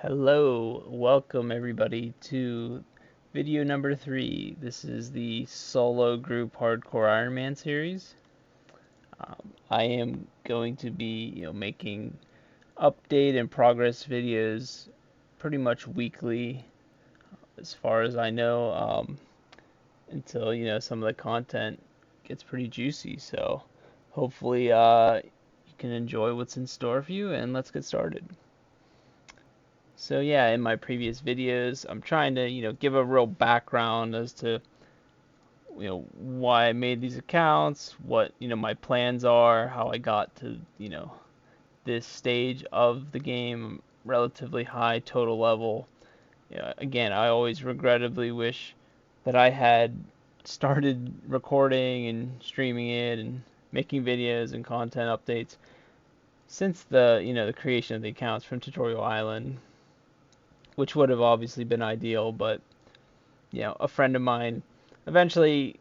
Hello, welcome everybody to video number 3. This is the solo group hardcore Ironman series. I am going to be, making update and progress videos pretty much weekly, as far as I know, until some of the content gets pretty juicy. So hopefully, you can enjoy what's in store for you, and let's get started. So yeah, in my previous videos, I'm trying to, give a real background as to, why I made these accounts, what, my plans are, how I got to, this stage of the game, relatively high total level. Again, I always regrettably wish that I had started recording and streaming it and making videos and content updates since the creation of the accounts from Tutorial Island, which would have obviously been ideal, but a friend of mine eventually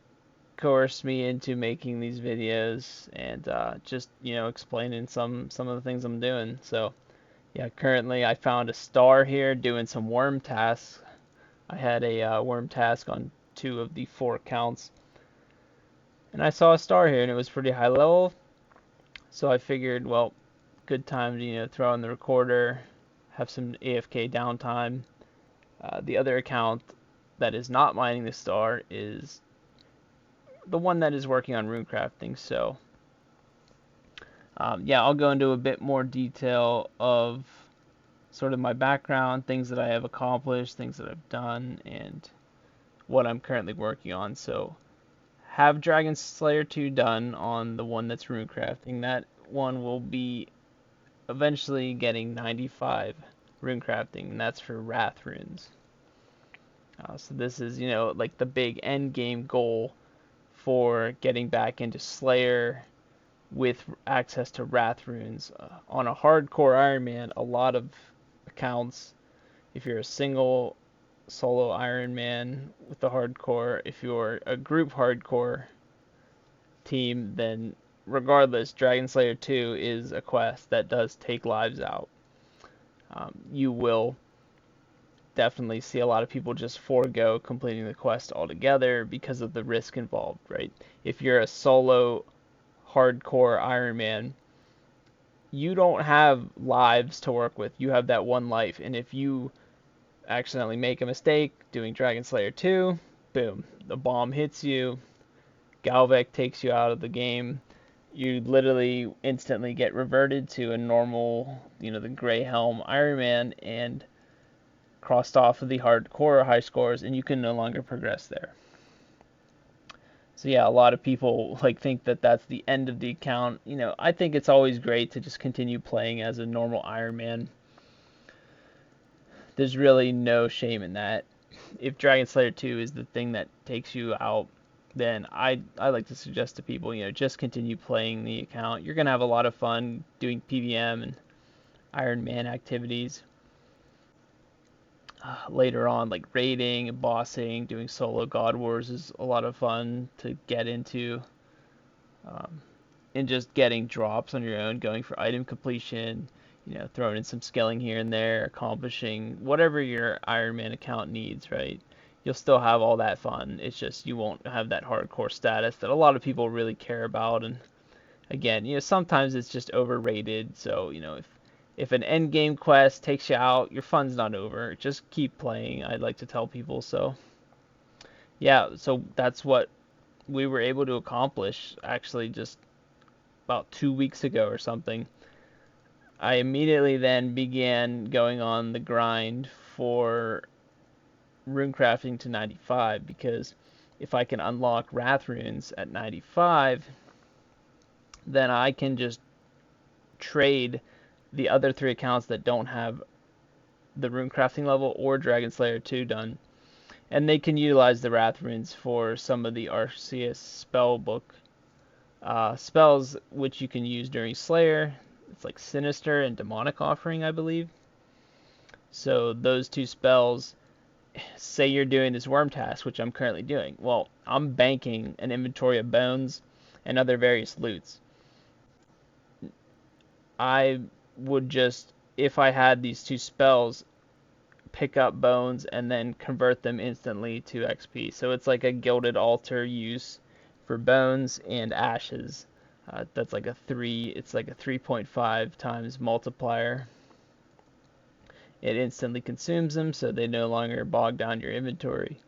coerced me into making these videos and just explaining some of the things I'm doing. So yeah, currently I found a star here doing some worm tasks. I had a worm task on 2 of the 4 accounts, and I saw a star here, and it was pretty high level. So I figured, well, good time to throw in the recorder, have some AFK downtime. The other account that is not mining the star is the one that is working on rune crafting. So yeah, I'll go into a bit more detail of sort of my background, things that I have accomplished, things that I've done, and what I'm currently working on. So have Dragon Slayer 2 done on the one that's rune crafting. That one will be eventually getting 95 rune crafting, and that's for Wrath runes. So this is, like the big end game goal for getting back into Slayer with access to Wrath runes. On a hardcore Ironman, a lot of accounts, if you're a single solo Ironman with the hardcore, if you're a group hardcore team, then regardless, Dragon Slayer 2 is a quest that does take lives out. You will definitely see a lot of people just forego completing the quest altogether because of the risk involved, right? If you're a solo hardcore Ironman, you don't have lives to work with. You have that one life, and if you accidentally make a mistake doing Dragon Slayer 2, boom, the bomb hits you, Galvek takes you out of the game. You literally instantly get reverted to a normal, the Grey Helm Ironman, and crossed off of the hardcore high scores, and you can no longer progress there. So yeah, a lot of people think that that's the end of the account. I think it's always great to just continue playing as a normal Ironman. There's really no shame in that. If Dragon Slayer 2 is the thing that takes you out, then I like to suggest to people, just continue playing the account. You're going to have a lot of fun doing PVM and Ironman activities. Later on, like raiding and bossing, doing solo God Wars is a lot of fun to get into. And just getting drops on your own, going for item completion, throwing in some skilling here and there, accomplishing whatever your Ironman account needs, right? You'll still have all that fun. It's just you won't have that hardcore status that a lot of people really care about. And again, sometimes it's just overrated. So, if an end game quest takes you out, your fun's not over. Just keep playing, I'd like to tell people. So, yeah, so that's what we were able to accomplish actually just about 2 weeks ago or something. I immediately then began going on the grind for runecrafting to 95, because if I can unlock Wrath runes at 95, then I can just trade the other 3 accounts that don't have the runecrafting level or Dragon Slayer 2 done, and they can utilize the Wrath runes for some of the Arceus spellbook spells, which you can use during Slayer. It's like Sinister and Demonic Offering, I believe. So those 2 spells, say you're doing this worm task, which I'm currently doing. Well, I'm banking an inventory of bones and other various loots. I would just, if I had these 2 spells, pick up bones and then convert them instantly to XP. So it's like a gilded altar use for bones and ashes. That's like it's like a 3.5 times multiplier. It instantly consumes them, so they no longer bog down your inventory.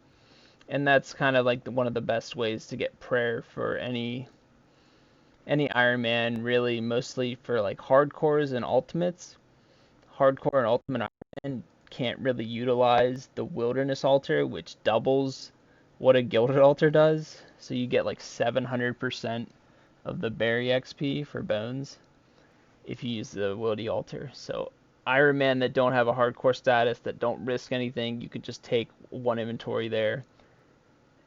And that's kind of like one of the best ways to get prayer for any Ironman, really, mostly for like hardcores and ultimates. Hardcore and ultimate Ironman can't really utilize the wilderness altar, which doubles what a gilded altar does. So you get like 700% of the berry XP for bones if you use the wildy altar. So Ironman that don't have a hardcore status, that don't risk anything, you could just take one inventory there,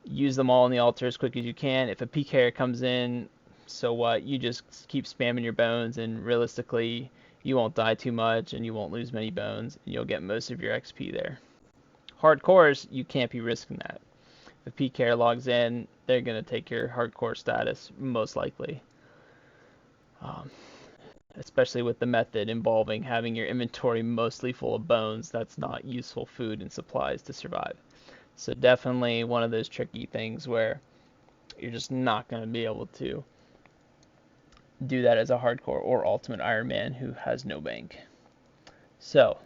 use them all in the altar as quick as you can. If a PK comes in, so what? You just keep spamming your bones, and realistically, you won't die too much, and you won't lose many bones, and you'll get most of your XP there. Hardcores, you can't be risking that. If PK logs in, they're going to take your hardcore status, most likely. Especially with the method involving having your inventory mostly full of bones, that's not useful food and supplies to survive. So definitely one of those tricky things where you're just not going to be able to do that as a hardcore or ultimate Ironman who has no bank. So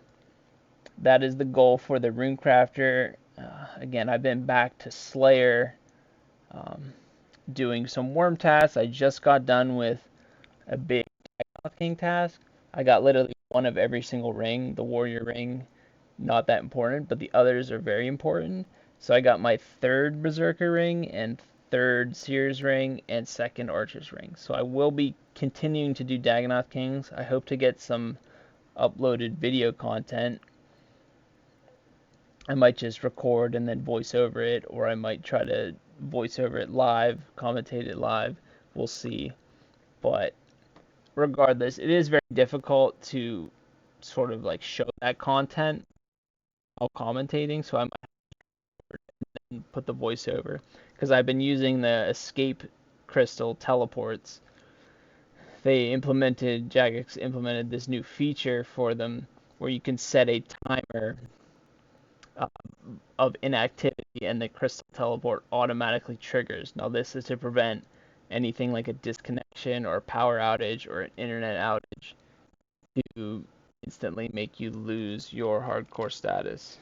that is the goal for the Runecrafter. Again, I've been back to Slayer, doing some worm tasks. I just got done with a big King task. I got literally one of every single ring. The warrior ring, not that important, but the others are very important. So I got my third berserker ring and third seers ring and second archer's ring. So I will be continuing to do Dagonoth Kings. I hope to get some uploaded video content. I might just record and then voice over it, or I might try to voice over it live, commentate it live. We'll see. But regardless, it is very difficult to sort of like show that content while commentating, so I might put the voiceover because I've been using the escape crystal teleports. Jagex implemented this new feature for them where you can set a timer uh, of inactivity and the crystal teleport automatically triggers. Now this is to prevent anything like a disconnection or a power outage or an internet outage to instantly make you lose your hardcore status.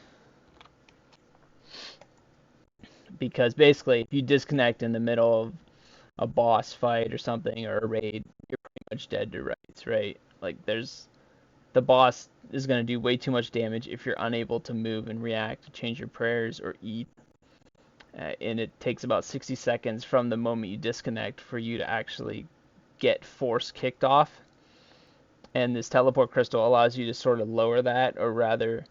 Because basically, if you disconnect in the middle of a boss fight or something or a raid, you're pretty much dead to rights, right? Like the boss is going to do way too much damage if you're unable to move and react, to change your prayers or eat. And it takes about 60 seconds from the moment you disconnect for you to actually get force kicked off. And this teleport crystal allows you to sort of lower that, or rather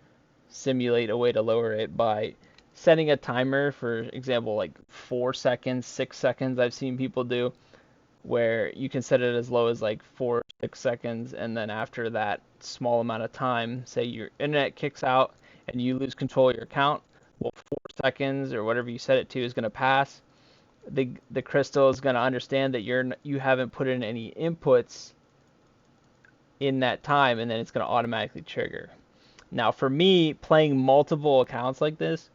simulate a way to lower it by setting a timer, for example, like 4 seconds, 6 seconds I've seen people do, where you can set it as low as like 4, 6 seconds, and then after that small amount of time, say your internet kicks out and you lose control of your account, well, 4 seconds or whatever you set it to is going to pass. The crystal is going to understand that you haven't put in any inputs in that time, and then it's going to automatically trigger. Now, for me, playing multiple accounts like this,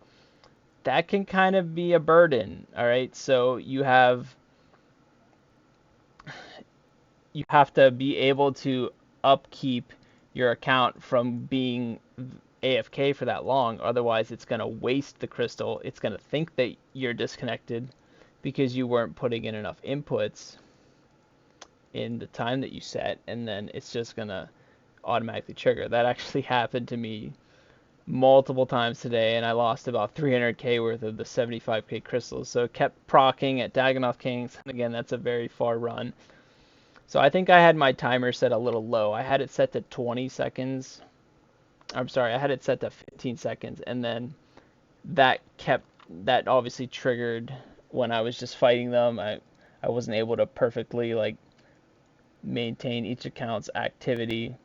that can kind of be a burden. All right, so you have to be able to upkeep your account from being AFK for that long. Otherwise, it's going to waste the crystal. It's going to think that you're disconnected because you weren't putting in enough inputs in the time that you set, and then it's just going to automatically trigger. That actually happened to me multiple times today, and I lost about 300k worth of the 75k crystals. So it kept procking at Dagonoth Kings, and again, that's a very far run. So I think I had my timer set a little low. I had it set to 20 seconds. I'm sorry, I had it set to 15 seconds, and then that obviously triggered when I was just fighting them. I wasn't able to perfectly like maintain each account's activity.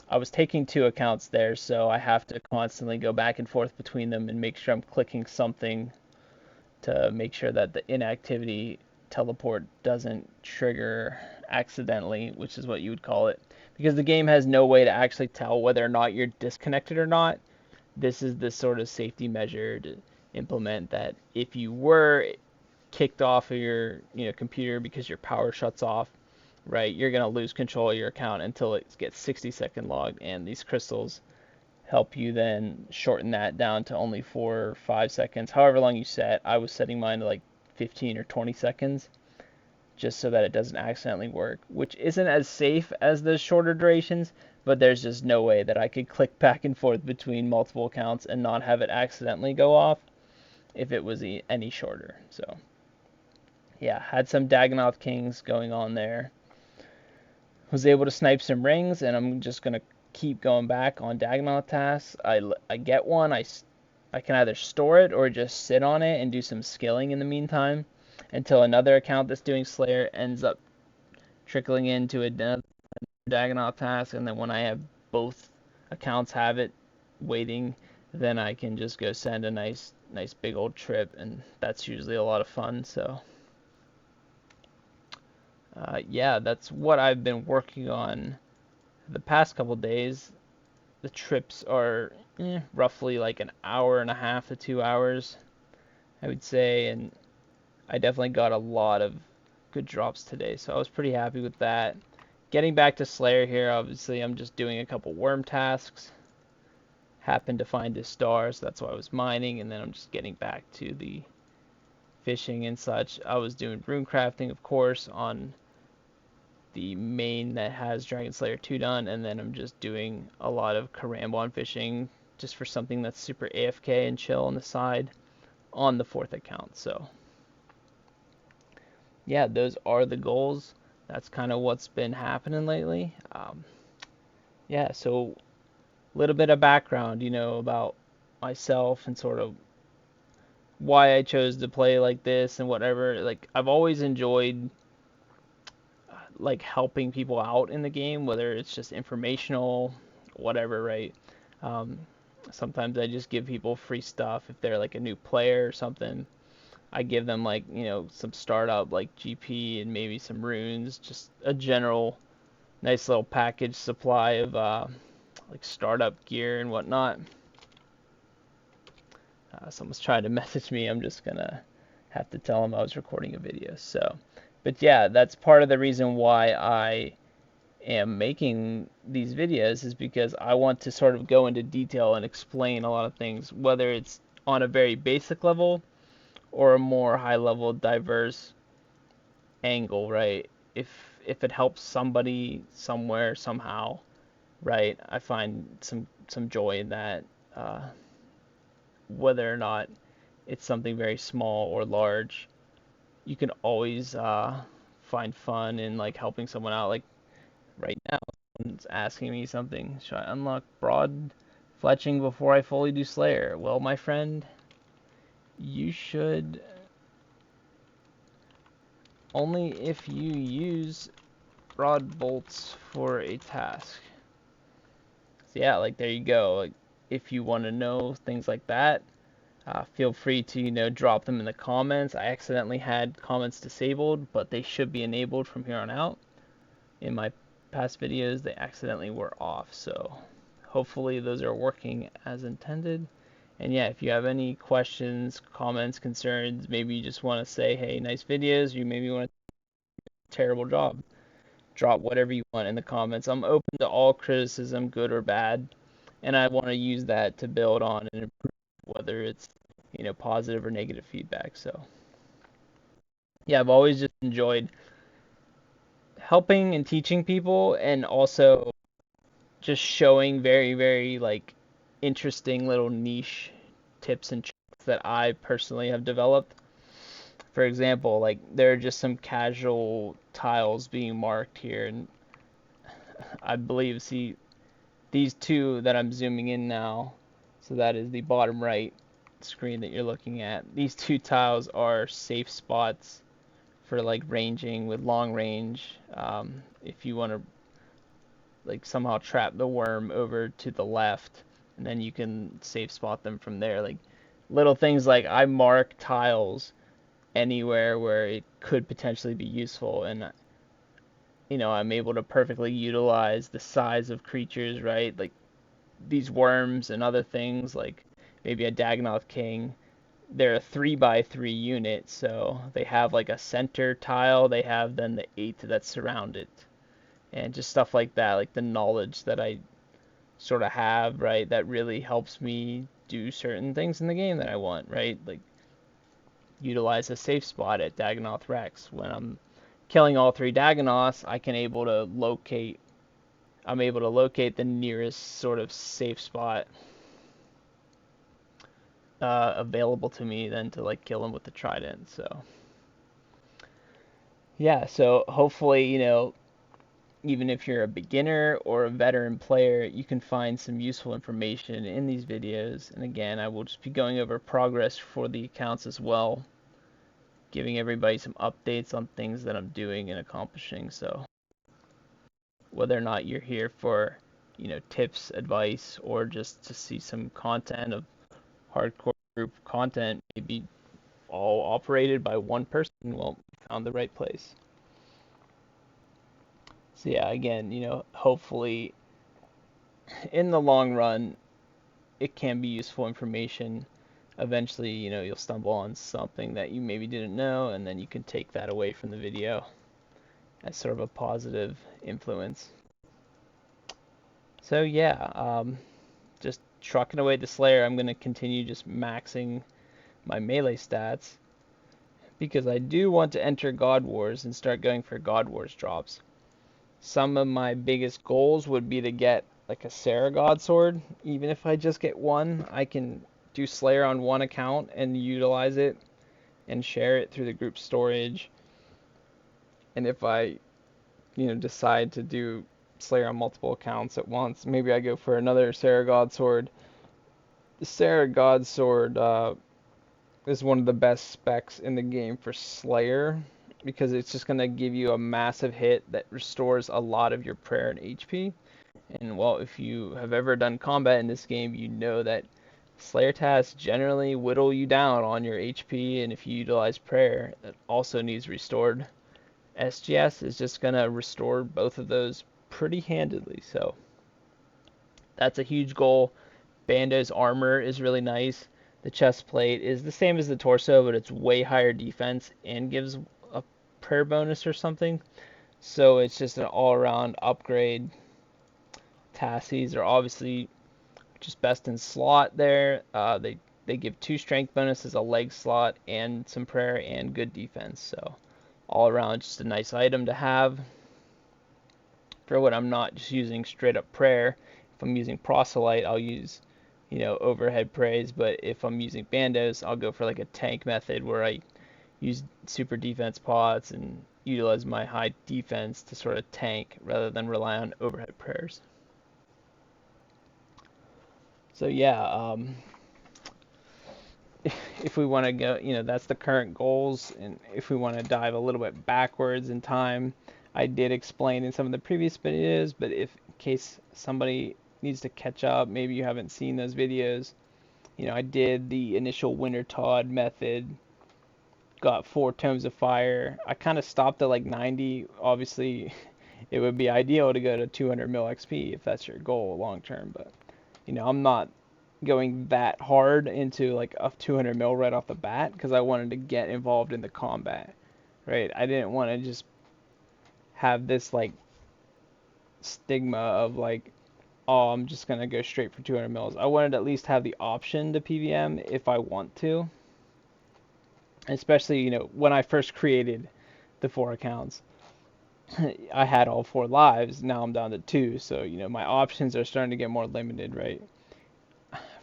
I was taking 2 accounts there, so I have to constantly go back and forth between them and make sure I'm clicking something to make sure that the inactivity teleport doesn't trigger accidentally, which is what you would call it. Because the game has no way to actually tell whether or not you're disconnected or not, this is the sort of safety measure to implement, that if you were kicked off of your computer because your power shuts off, right, you're going to lose control of your account until it gets 60-second logged, and these crystals help you then shorten that down to only 4 or 5 seconds, however long you set. I was setting mine to like 15 or 20 seconds just so that it doesn't accidentally work, which isn't as safe as the shorter durations, but there's just no way that I could click back and forth between multiple accounts and not have it accidentally go off if it was any shorter. So yeah, had some Dagonoth Kings going on there. Was able to snipe some rings, and I'm just going to keep going back on Dagonoth tasks. I get one, I can either store it or just sit on it and do some skilling in the meantime until another account that's doing Slayer ends up trickling into another Dagonoth task, and then when I have both accounts have it waiting, then I can just go send a nice big old trip, and that's usually a lot of fun. So yeah, that's what I've been working on the past couple days. The trips are roughly like an hour and a half to 2 hours, I would say, and I definitely got a lot of good drops today, so I was pretty happy with that. Getting back to Slayer here, obviously I'm just doing a couple worm tasks. Happened to find this star, so that's why I was mining, and then I'm just getting back to the fishing and such. I was doing rune crafting, of course, on the main that has Dragon Slayer 2 done, and then I'm just doing a lot of Karambon fishing just for something that's super AFK and chill on the side on the 4th account. So yeah, those are the goals. That's kind of what's been happening lately. Yeah, so a little bit of background, about myself and sort of why I chose to play like this and whatever. Like, I've always enjoyed like helping people out in the game, whether it's just informational, whatever, right? Um, Sometimes I just give people free stuff if they're like a new player or something. I give them like, some startup like GP and maybe some runes, just a general nice little package supply of like startup gear and whatnot. Someone's trying to message me. I'm just gonna have to tell them I was recording a video. So, but yeah, that's part of the reason why I am making these videos, is because I want to sort of go into detail and explain a lot of things, whether it's on a very basic level or a more high level diverse angle, right? If it helps somebody somewhere somehow, right? I find some joy in that, whether or not it's something very small or large. You can always find fun in like helping someone out. Like right now, someone's asking me something. Should I unlock broad fletching before I fully do Slayer? Well, my friend, you should only if you use broad bolts for a task. So yeah, like there you go. Like if you want to know things like that, feel free to drop them in the comments. I accidentally had comments disabled, but they should be enabled from here on out. In my past videos, they accidentally were off, so hopefully those are working as intended. And yeah, if you have any questions, comments, concerns, maybe you just want to say, hey, nice videos, you maybe want a terrible job, drop whatever you want in the comments. I'm open to all criticism, good or bad, and I want to use that to build on and improve, whether it's positive or negative feedback. So yeah, I've always just enjoyed helping and teaching people, and also just showing very, very like interesting little niche tips and tricks that I personally have developed. For example, like there are just some casual tiles being marked here, and I believe, see, these two that I'm zooming in now, so that is the bottom right screen that you're looking at. These two tiles are safe spots for like ranging with long range. If you want to like somehow trap the worm over to the left, and then you can safe spot them from there. Like little things like I mark tiles anywhere where it could potentially be useful, and I'm able to perfectly utilize the size of creatures, right? Like these worms and other things, like maybe a Dagonoth King, they're a 3x3 unit, so they have like a center tile, they have then the 8 that surround it, and just stuff like that, like the knowledge that I sort of have, right, that really helps me do certain things in the game that I want, right? Like utilize a safe spot at Dagonoth Rex. When I'm killing all 3 Dagonoths, I'm able to locate the nearest sort of safe spot available to me then to like kill him with the trident. So yeah, so hopefully, even if you're a beginner or a veteran player, you can find some useful information in these videos. And again, I will just be going over progress for the accounts as well, giving everybody some updates on things that I'm doing and accomplishing. So whether or not you're here for, tips, advice, or just to see some content of hardcore group content, maybe all operated by one person, well, you found the right place. So yeah, again, hopefully in the long run, it can be useful information. Eventually, you'll stumble on something that you maybe didn't know, and then you can take that away from the video as sort of a positive influence. So yeah, just trucking away the Slayer. I'm going to continue just maxing my melee stats because I do want to enter God Wars and start going for God Wars drops. Some of my biggest goals would be to get like a Sarah God sword. Even if I just get one, I can do Slayer on one account and utilize it and share it through the group storage. And if I, decide to do Slayer on multiple accounts at once, maybe I go for another Sarah God sword. The Sarah God sword is one of the best specs in the game for Slayer because it's just going to give you a massive hit that restores a lot of your prayer and HP. And well, if you have ever done combat in this game, you know that Slayer tasks generally whittle you down on your HP, and if you utilize prayer, it also needs restored. SGS is just going to restore both of those pretty handedly, so that's a huge goal. Bando's armor is really nice. The chest plate is the same as the torso, but it's way higher defense and gives a prayer bonus or something. So it's just an all-around upgrade. Tassis are obviously just best in slot there. They give 2 strength bonuses, a leg slot, and some prayer and good defense. So all around, just a nice item to have for when I'm not just using straight up prayer. If I'm using proselyte, I'll use overhead praise, but if I'm using bandos, I'll go for like a tank method where I use super defense pots and utilize my high defense to sort of tank rather than rely on overhead prayers. So yeah, if we want to go, that's the current goals, and if we want to dive a little bit backwards in time, I did explain in some of the previous videos, but if in case somebody needs to catch up, maybe you haven't seen those videos, I did the initial Winter Todd method, got 4 tomes of fire. I kind of stopped at like 90. Obviously, it would be ideal to go to 200 mil XP if that's your goal long term, but I'm not going that hard into like a 200 mil right off the bat because I wanted to get involved in the combat, right? I didn't want to just have this like stigma of like, oh, I'm just gonna go straight for 200 mils. I wanted to at least have the option to PVM if I want to, especially when I first created the 4 accounts. I had all 4 lives. Now I'm down to 2, so my options are starting to get more limited, right?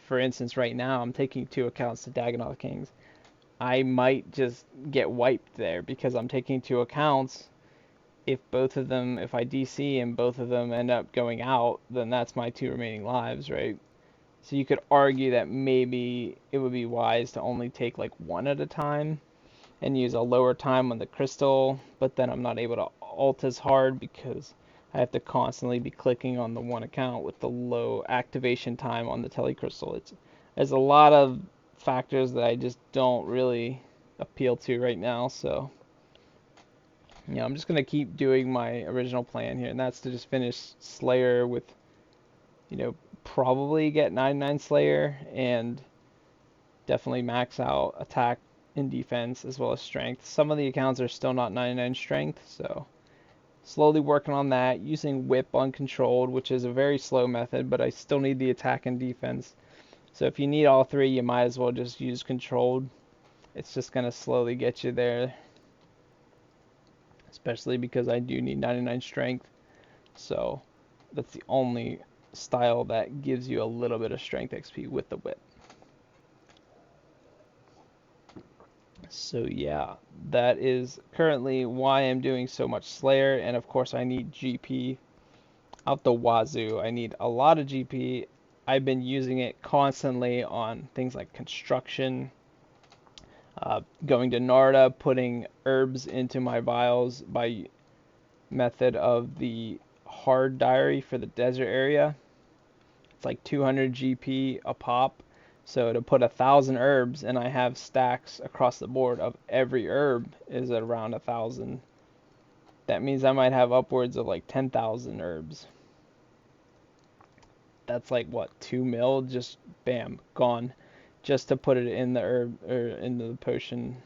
For instance, right now I'm taking 2 accounts to Dagonoth Kings. I might just get wiped there because I'm taking 2 accounts. If I DC and both of them end up going out, then that's my 2 remaining lives, right? So you could argue that maybe it would be wise to only take like 1 at a time and use a lower time on the crystal, but then I'm not able to ult as hard because I have to constantly be clicking on the one account with the low activation time on the telecrystal. There's a lot of factors that I just don't really appeal to right now, so I'm just gonna keep doing my original plan here, and that's to just finish Slayer with probably get 99 Slayer and definitely max out attack and defense as well as strength. Some of the accounts are still not 99 strength, so slowly working on that, using whip uncontrolled, which is a very slow method, but I still need the attack and defense. So if you need all three, you might as well just use controlled. It's just going to slowly get you there, especially because I do need 99 strength. So that's the only style that gives you a little bit of strength XP with the whip. So yeah, that is currently why I'm doing so much Slayer, and of course I need GP out the wazoo. I need a lot of GP. I've been using it constantly on things like construction, going to Narda, putting herbs into my vials by method of the hard diary for the desert area. It's like 200 GP a pop. So to put 1,000 herbs, and I have stacks across the board of every herb is around 1,000. That means I might have upwards of like 10,000 herbs. That's like what, 2 mil? Just bam, gone. Just to put it in the herb or into the potion,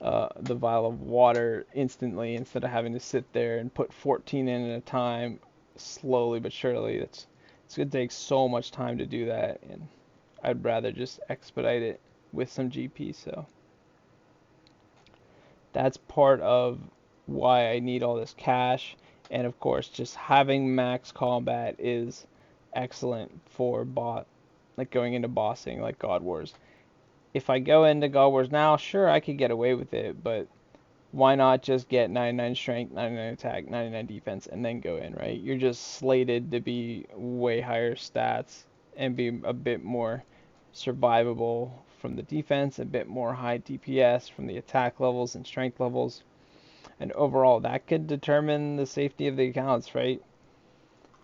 the vial of water instantly instead of having to sit there and put 14 in at a time, slowly but surely. It's gonna take so much time to do that, and I'd rather just expedite it with some GP. So that's part of why I need all this cash. And of course, just having max combat is excellent for like going into bossing like God Wars. If I go into God Wars now, sure, I could get away with it, but why not just get 99 strength, 99 attack, 99 defense, and then go in, right? You're just slated to be way higher stats and be a bit more survivable from the defense, a bit more high DPS from the attack levels and strength levels. And overall, that could determine the safety of the accounts, right?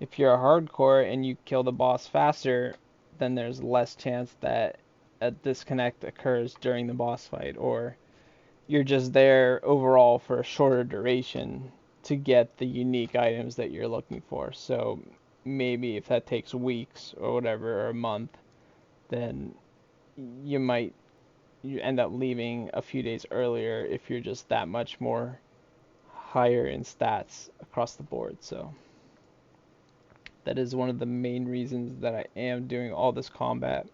If you're a hardcore and you kill the boss faster, then there's less chance that a disconnect occurs during the boss fight, or you're just there overall for a shorter duration to get the unique items that you're looking for. So maybe if that takes weeks or whatever, or a month, then you end up leaving a few days earlier if you're just that much more higher in stats across the board. So that is one of the main reasons that I am doing all this combat.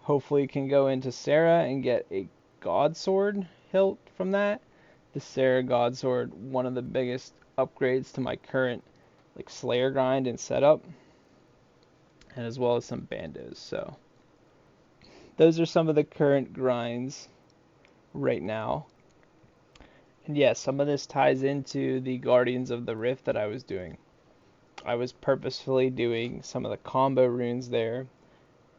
Hopefully can go into Sarah and get a God Sword hilt from that. The Sarah God Sword, one of the biggest upgrades to my current like Slayer grind and setup, and as well as some bandos. So those are some of the current grinds right now. And yes, some of this ties into the Guardians of the Rift that I was doing. I was purposefully doing some of the combo runes there,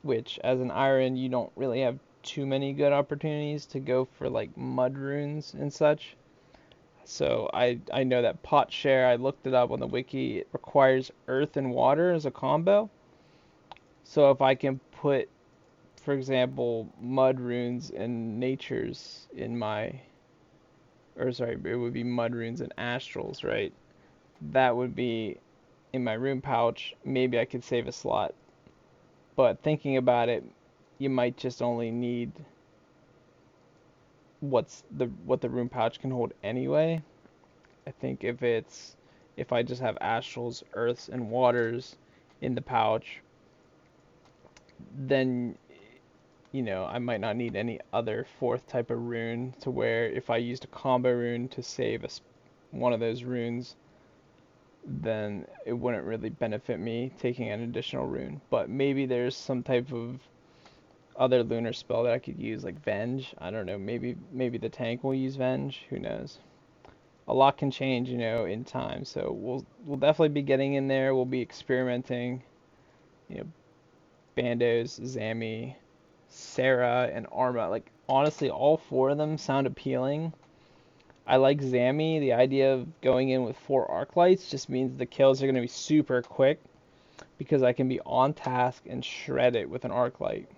which as an Iron you don't really have too many good opportunities to go for like mud runes and such. So I know that pot share, I looked it up on the wiki, it requires earth and water as a combo. So if I can put, for example, mud runes and natures in my, or sorry, it would be mud runes and astrals, right? That would be in my rune pouch. Maybe I could save a slot. But thinking about it, you might just only need what the rune pouch can hold anyway. I think if I just have astrals, earths, and waters in the pouch, then I might not need any other fourth type of rune, to where if I used a combo rune to save one of those runes, then it wouldn't really benefit me taking an additional rune. But maybe there's some type of other lunar spell that I could use, like Venge. I don't know, maybe the tank will use Venge, who knows. A lot can change, in time. So we'll definitely be getting in there. We'll be experimenting. Bandos, Zami, Sarah, and Arma. Like honestly, all four of them sound appealing. I like Zami. The idea of going in with 4 arc lights just means the kills are going to be super quick, because I can be on task and shred it with an arc light.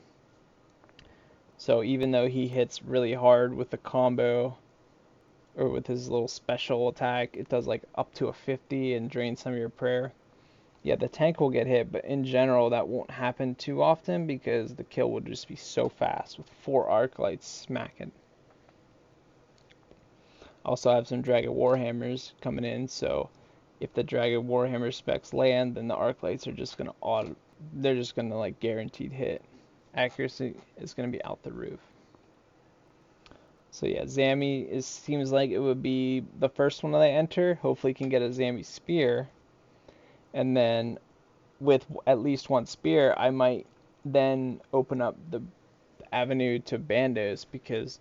So even though he hits really hard with the combo, or with his little special attack, it does like up to a 50 and drains some of your prayer. Yeah, the tank will get hit, but in general that won't happen too often because the kill will just be so fast with 4 arc lights smacking. Also have some Dragon Warhammers coming in, so if the Dragon Warhammer specs land, then the arc lights are just gonna they're just gonna like guaranteed hit. Accuracy is gonna be out the roof. So yeah, Zami seems like it would be the first one that I enter. Hopefully can get a Zami spear, and then with at least one spear, I might then open up the avenue to bandos, because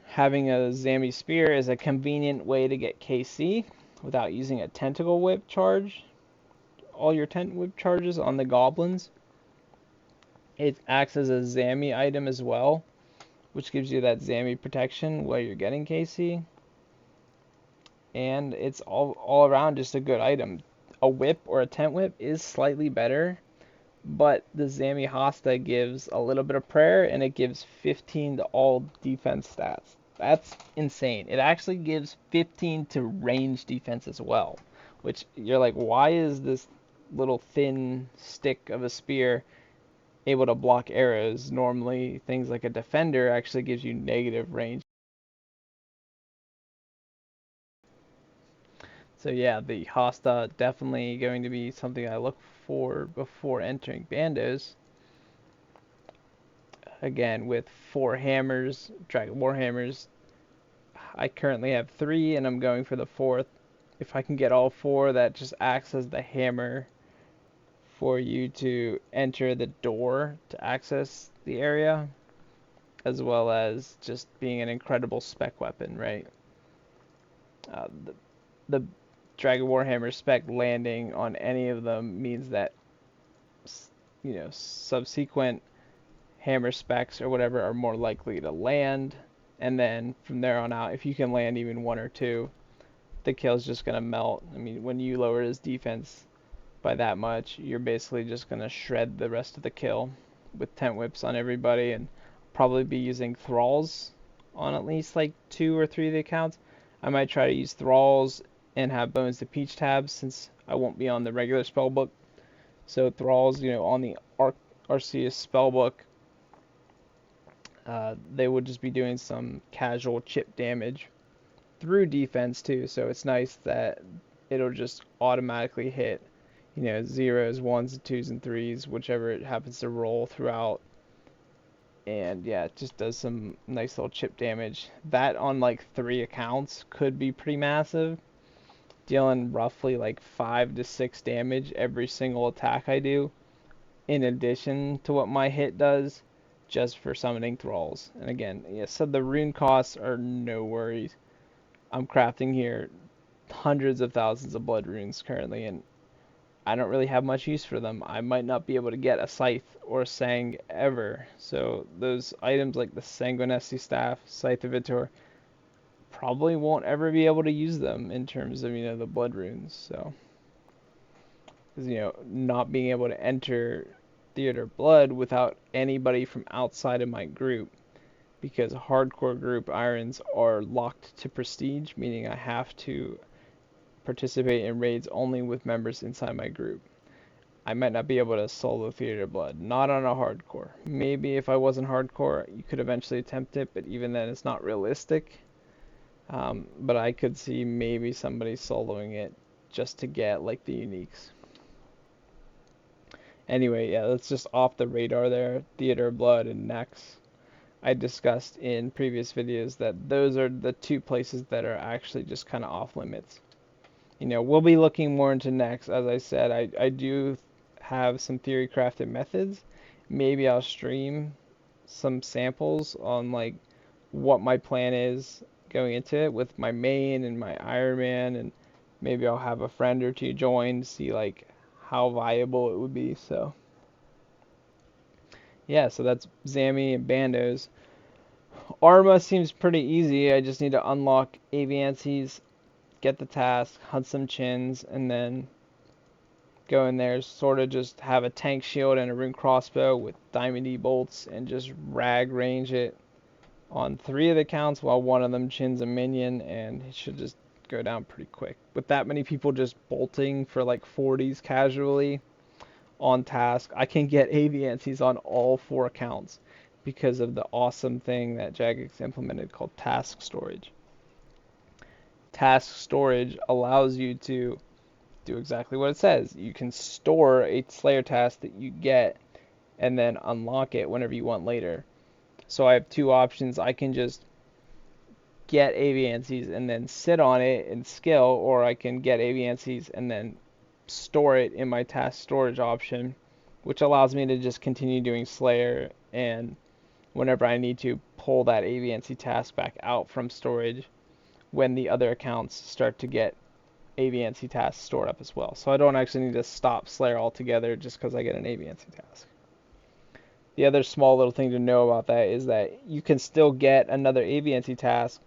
having a Zami spear is a convenient way to get KC without using a tentacle whip charge. All your tent whip charges on the goblins. It acts as a Zami item as well, which gives you that Zami protection while you're getting KC. And it's all around just a good item. A whip or a tent whip is slightly better, but the Zami Hasta gives a little bit of prayer, and it gives 15 to all defense stats. That's insane. It actually gives 15 to range defense as well, which you're like, why is this little thin stick of a spear able to block arrows? Normally, things like a defender actually gives you negative range. So yeah, the Hasta definitely going to be something I look for before entering bandos. Again, with 4 hammers, Dragon Warhammers. I currently have 3 and I'm going for the 4th. If I can get all 4, that just acts as the hammer for you to enter the door to access the area, as well as just being an incredible spec weapon, right? The Dragon Warhammer spec landing on any of them means that, subsequent hammer specs or whatever are more likely to land, and then from there on out, if you can land even 1 or 2, the kill's just gonna melt. I mean, when you lower his defense by that much, you're basically just gonna shred the rest of the kill with tent whips on everybody, and probably be using thralls on at least like 2 or 3 of the accounts. I might try to use thralls and have bones to peach tabs, since I won't be on the regular spellbook. So thralls, on the Arceus spellbook, they would just be doing some casual chip damage through defense too. So it's nice that it'll just automatically hit, zeros, ones, twos, and threes, whichever it happens to roll throughout. And yeah, it just does some nice little chip damage. That on like 3 accounts could be pretty massive, dealing roughly like 5 to 6 damage every single attack I do, in addition to what my hit does, just for summoning thralls. And again, yeah, so the rune costs are no worries. I'm crafting here hundreds of thousands of blood runes currently, and I don't really have much use for them. I might not be able to get a scythe or a sang ever, so those items like the Sanguinesti staff, Scythe of Vitor, probably won't ever be able to use them in terms of, the blood runes. So, because, not being able to enter Theater Blood without anybody from outside of my group, because hardcore group irons are locked to prestige, meaning I have to participate in raids only with members inside my group. I might not be able to solo Theater Blood, not on a hardcore. Maybe if I wasn't hardcore, you could eventually attempt it, but even then it's not realistic. But I could see maybe somebody soloing it just to get like the uniques. Anyway, yeah, that's just off the radar there. Theater Blood and Nex. I discussed in previous videos that those are the 2 places that are actually just kind of off limits. We'll be looking more into Nex. As I said, I do have some theory crafted methods. Maybe I'll stream some samples on like what my plan is going into it with my main and my Ironman, and maybe I'll have a friend or 2 join to see like how viable it would be. So yeah, so that's Zami and Bandos. Arma seems pretty easy. I just need to unlock Aviances, get the task, hunt some chins, and then go in there, sort of just have a tank shield and a rune crossbow with diamond E bolts, and just rag range it on 3 of the counts while one of them chins a minion, and it should just go down pretty quick. With that many people just bolting for like 40s casually on task, I can get AVNCs on all 4 accounts because of the awesome thing that Jagex implemented called task storage. Task storage allows you to do exactly what it says. You can store a Slayer task that you get and then unlock it whenever you want later. So I have 2 options. I can just get AVNCs and then sit on it and skill, or I can get AVNCs and then store it in my task storage option, which allows me to just continue doing Slayer, and whenever I need to, pull that AVNC task back out from storage when the other accounts start to get AVNC tasks stored up as well. So I don't actually need to stop Slayer altogether just because I get an AVNC task. The other small little thing to know about that is that you can still get another AVNC task.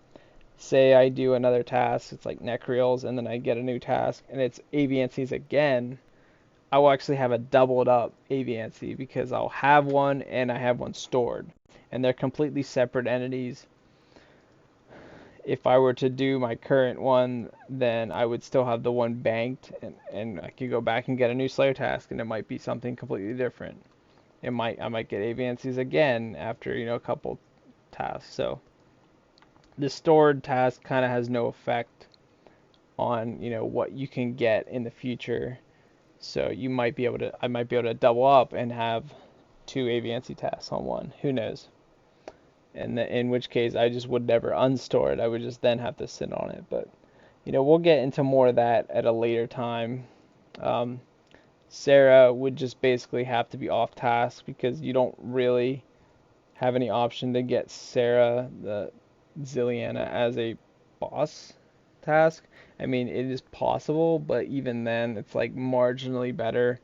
Say I do another task, it's like Necreals, and then I get a new task, and it's AVNCs again. I will actually have a doubled up AVNC because I'll have one and I have one stored. And they're completely separate entities. If I were to do my current one, then I would still have the one banked, and I could go back and get a new Slayer task, and it might be something completely different. I might get AVNCs again after, a couple tasks. So the stored task kind of has no effect on, what you can get in the future. So I might be able to double up and have 2 AVNC tasks on one. Who knows? And in which case I just would never unstore it. I would just then have to sit on it. But we'll get into more of that at a later time. Sarah would just basically have to be off task because you don't really have any option to get Sarah the Zilliana as a boss task. I mean, it is possible, but even then it's like marginally better.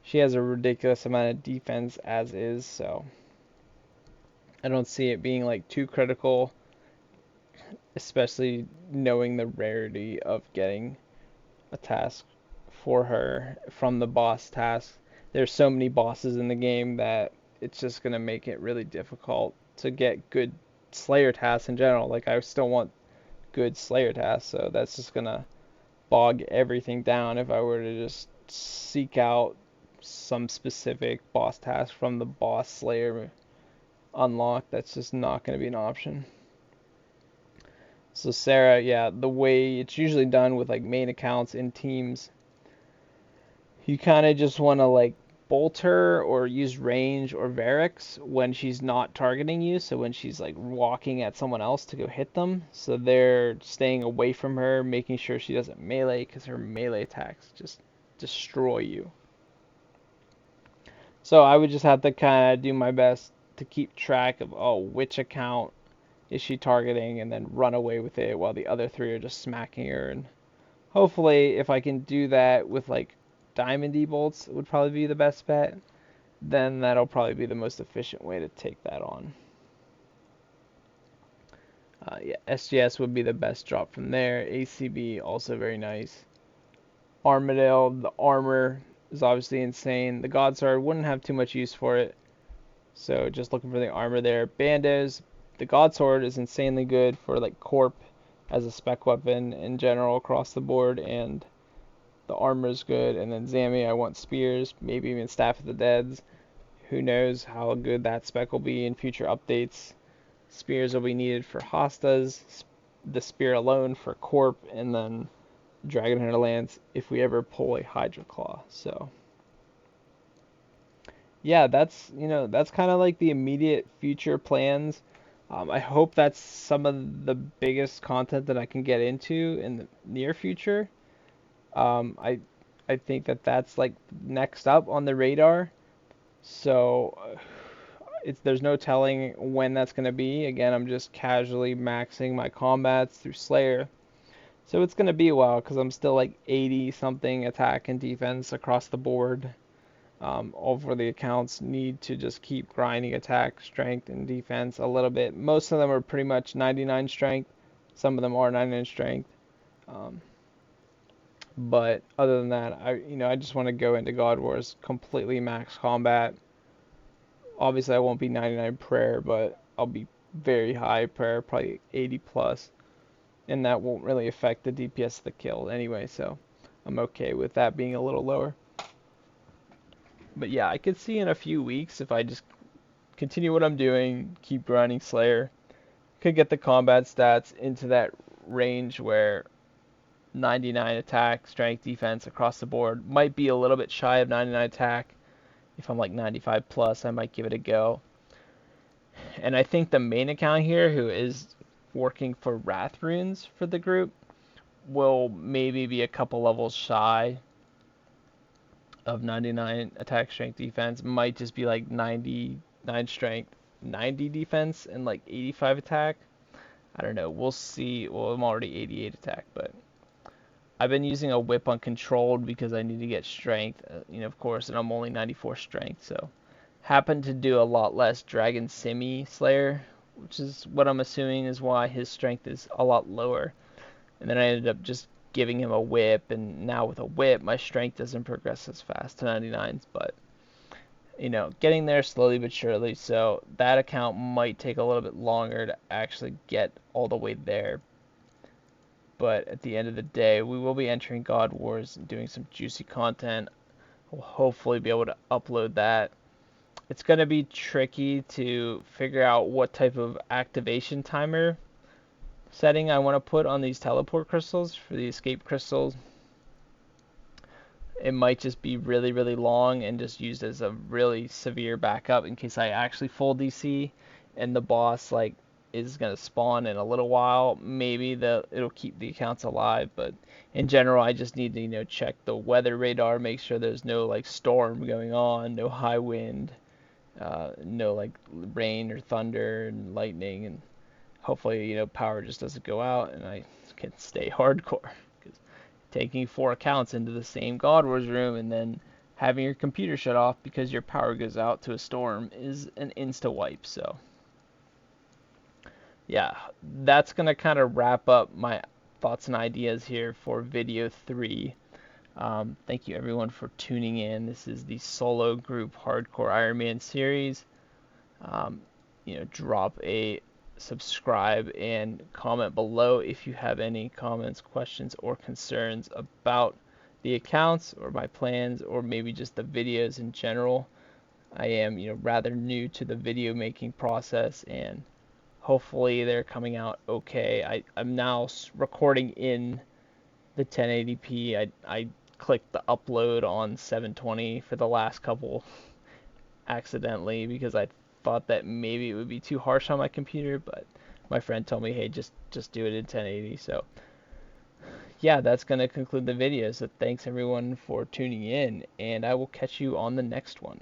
She has a ridiculous amount of defense as is, so I don't see it being like too critical, especially knowing the rarity of getting a task for her from the boss task. There's so many bosses in the game that it's just going to make it really difficult to get good Slayer tasks in general. Like, I still want good Slayer tasks, so that's just going to bog everything down if I were to just seek out some specific boss task from the boss Slayer unlock. That's just not going to be an option. So Sarah, yeah, the way it's usually done with like main accounts in teams, you kind of just want to like bolt her or use range or Varix when she's not targeting you. So when she's like walking at someone else to go hit them, so they're staying away from her, making sure she doesn't melee, because her melee attacks just destroy you. So I would just have to kind of do my best to keep track of, which account is she targeting, and then run away with it while the other 3 are just smacking her. And hopefully if I can do that with like Diamond E-bolts, would probably be the best bet, then that'll probably be the most efficient way to take that on. Yeah, SGS would be the best drop from there. ACB also very nice. Armadale, the armor is obviously insane. The Godsword wouldn't have too much use for it, so just looking for the armor there. Bandos, the Godsword is insanely good for like Corp as a spec weapon in general across the board, and the armor is good. And then Zami, I want spears, maybe even Staff of the Deads. Who knows how good that spec will be in future updates. Spears will be needed for Hostas, the spear alone for Corp, and then Dragon Hunter Lance if we ever pull a Hydra Claw. So yeah, that's kind of like the immediate future plans. I hope that's some of the biggest content that I can get into in the near future. I think that's like next up on the radar. So there's no telling when that's going to be. Again, I'm just casually maxing my combats through Slayer. So it's going to be a while because I'm still like 80 something attack and defense across the board. All for the accounts need to just keep grinding attack, strength, and defense a little bit. Most of them are pretty much 99 strength. Some of them are 99 strength. But other than that, I just want to go into God Wars completely max combat. Obviously, I won't be 99 prayer, but I'll be very high prayer, probably 80 plus. and that won't really affect the DPS of the kill anyway, so I'm okay with that being a little lower. But yeah, I could see in a few weeks, if I just continue what I'm doing, keep grinding Slayer, could get the combat stats into that range where 99 attack, strength, defense across the board. Might be a little bit shy of 99 attack. If I'm like 95 plus, I might give it a go. And I think the main account here, who is working for Wrath Runes for the group, will maybe be a couple levels shy of 99 attack, strength, defense. Might just be like 99 strength, 90 defense, and like 85 attack. I don't know. We'll see. Well, I'm already 88 attack, but I've been using a whip on controlled because I need to get strength, of course, and I'm only 94 strength, so happen to do a lot less Dragon Simi Slayer, which is what I'm assuming is why his strength is a lot lower. And then I ended up just giving him a whip, and now with a whip, my strength doesn't progress as fast to 99s, but getting there slowly but surely. So that account might take a little bit longer to actually get all the way there. But at the end of the day, we will be entering God Wars and doing some juicy content. We'll hopefully be able to upload that. It's going to be tricky to figure out what type of activation timer setting I want to put on these teleport crystals for the escape crystals. It might just be really, really long and just used as a really severe backup in case I actually full DC and the boss is going to spawn in a little while. Maybe it'll keep the accounts alive, but in general I just need to check the weather radar, make sure there's no storm going on, no high wind, no rain or thunder and lightning, and hopefully power just doesn't go out and I can stay hardcore. Because taking 4 accounts into the same God Wars room and then having your computer shut off because your power goes out to a storm is an insta wipe. So yeah, that's gonna kind of wrap up my thoughts and ideas here for video 3. Thank you everyone for tuning in. This is the solo group hardcore Ironman series. Drop a subscribe and comment below if you have any comments, questions, or concerns about the accounts or my plans, or maybe just the videos in general. I am, rather new to the video making process, and hopefully they're coming out okay. I'm now recording in the 1080p. I clicked the upload on 720 for the last couple accidentally because I thought that maybe it would be too harsh on my computer, but my friend told me, hey, just do it in 1080. So yeah, that's going to conclude the video. So thanks everyone for tuning in, and I will catch you on the next one.